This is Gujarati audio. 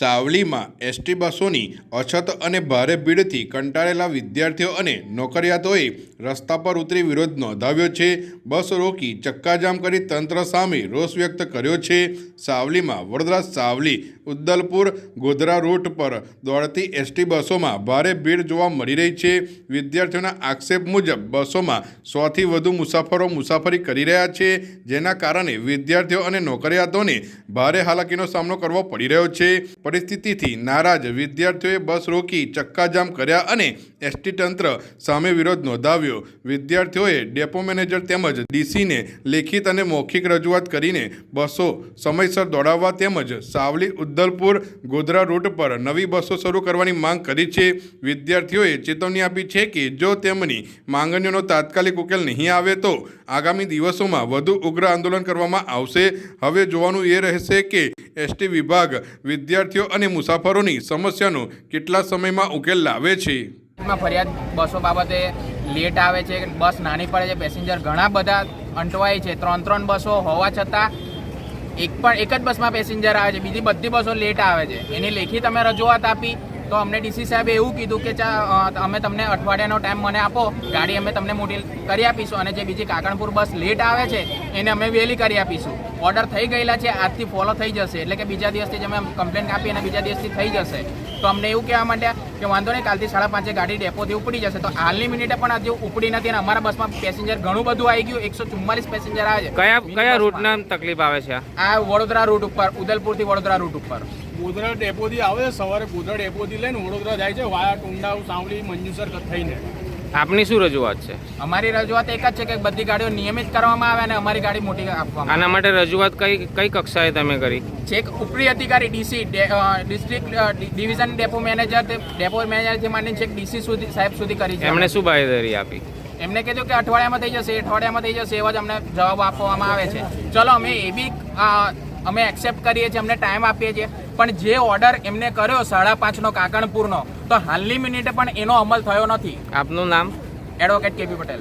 સાવલીમાં એસટી બસોની અછત અને ભારે ભીડથી કંટાળેલા વિદ્યાર્થીઓ અને નોકરિયાતોએ રસ્તા પર ઉતરી વિરોધ નોંધાવ્યો છે. બસ રોકી ચક્કાજામ કરી તંત્ર સામે રોષ વ્યક્ત કર્યો છે. સાવલીમાં વડોદરા સાવલી ઉદ્દલપુર ગોધરા રૂટ પર દોડતી એસટી બસોમાં ભારે ભીડ જોવા મળી રહી છે. વિદ્યાર્થીઓના આક્ષેપ મુજબ બસોમાં 100થી વધુ મુસાફરો મુસાફરી કરી રહ્યા છે, જેના કારણે વિદ્યાર્થીઓ અને નોકરિયાતોને ભારે હાલાકીનો સામનો કરવો પડી રહ્યો છે. પરિસ્થિતિથી નારાજ વિદ્યાર્થીઓએ બસ રોકી ચક્કાજામ કર્યા અને એસટી તંત્ર સામે વિરોધ નોંધાવ્યો. વિદ્યાર્થીઓએ ડેપો મેનેજર તેમજ ડીસીને લેખિત અને મૌખિક રજૂઆત કરીને બસો સમયસર દોડાવવા તેમજ સાવલી ઉદ્દલપુર ગોધરા રૂટ પર નવી બસો શરૂ કરવાની માંગ કરી છે. વિદ્યાર્થીઓએ ચેતવણી આપી છે કે જો તેમની માંગણીઓનો તાત્કાલિક ઉકેલ નહીં આવે તો આગામી દિવસોમાં વધુ ઉગ્ર આંદોલન કરવામાં આવશે. હવે જોવાનું એ રહેશે કે એસટી વિભાગ વિદ્યાર્થીઓ અને મુસાફરોની સમસ્યાનો કેટલા સમયમાં ઉકેલ લાવે છે. ફરિયાદ બસો બાબતે લેટ આવે છે, બસ નાની પડે છે, પેસેન્જર ઘણા બધા અંટવાય છે. 3 બસો હોવા છતાં એક જ બસમાં પેસેન્જર આવે છે, બીજી બધી બસો લેટ આવે છે. એની લેખિત અમે રજૂઆત આપી તો અમને ડીસી સાહેબે એવું કીધું કે અમે તમને અઠવાડિયાનો ટાઈમ મને આપો, ગાડી અમે તમને મોટી કરી આપીશું અને જે બીજી કાકણપુર બસ લેટ આવે છે એને અમે વહેલી કરી આપીશું. ઓર્ડર થઈ ગયેલા છે, આજથી ફોલો થઈ જશે, એટલે કે બીજા દિવસથી જ અમે કમ્પ્લેન આપી અને બીજા દિવસથી થઈ જશે. તો અમને એવું કહેવા માંડ્યા કે વાંધો નહીં, કાલથી 5:30 ગાડી ડેપોથી ઉપડી જશે. તો હાલની મિનિટે પણ હજુ ઉપડી નથી અને અમારા બસમાં પેસેન્જર ઘણું બધું આવી ગયું. 144 પેસેન્જર આવે છે. કયા રૂટના તકલીફ આવે છે? આ વડોદરા રૂટ ઉપર, ઉદલપુરથી વડોદરા રૂટ ઉપર. ગોધરા ડેપોથી આવે છે, સવારે ગોધરા ડેપોથી લઈને વડોદરા જાય છે, વાયા ટુંડાવ સાવલી મંજુસર થઈને. આપની શું રજૂઆત છે? અમારી રજૂઆત એક જ છે કે બધી ગાડીઓ નિયમિત કરવામાં આવે અને અમારી ગાડી મોટી આપવામાં આવે. આના માટે રજૂઆત કઈ કક્ષાએ તમે કરી? છેક ઉપરી અધિકારી ડીસી, ડિસ્ટ્રિક્ટ ડિવિઝન ડેપો મેનેજરથી માંડીને છેક ડીસી સુધી સાહેબ સુધી કરી છે. એમણે શું બાંયધરી આપી? એમને કીધું કે અઠવાડિયામાં થઈ જશે, એવા જ અમને જવાબ આપવામાં આવે છે. ચલો અમે એ બી અમે એક્સેપ્ટ કરીએ છીએ, અમને ટાઈમ આપીએ છીએ, પણ જે ઓર્ડર એમને કર્યો 5:30 કાકણપુરનો, તો હાલની મિનિટે પણ એનો અમલ થયો નથી. આપનું નામ? Advocate KP Patel.